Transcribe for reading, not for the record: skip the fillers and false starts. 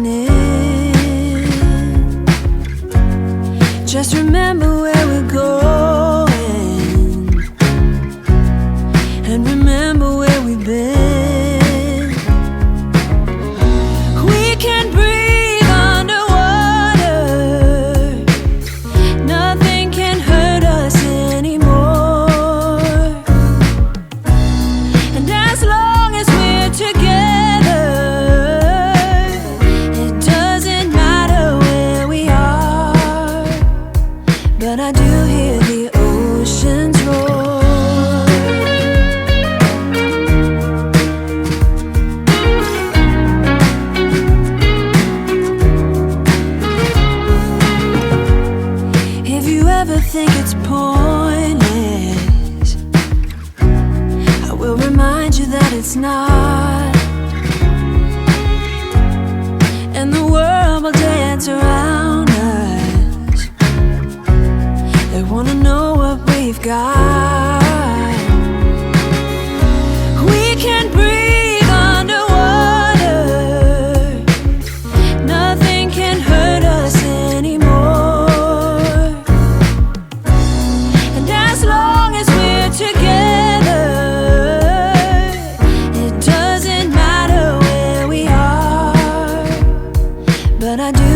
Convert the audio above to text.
beginning. Just remember where we're going, and remember where we've been. We can breathe underwater, nothing can hurt us anymore. And as long as we're together, it doesn't matter where we are. But I do hear the oceans roar. If you ever think it's pointless, I will remind you that it's not. And the world will dance around us. They wanna know what we've got. We can breathe underwater, nothing can hurt us anymore. And as long as we're together, it doesn't matter where we are. But I do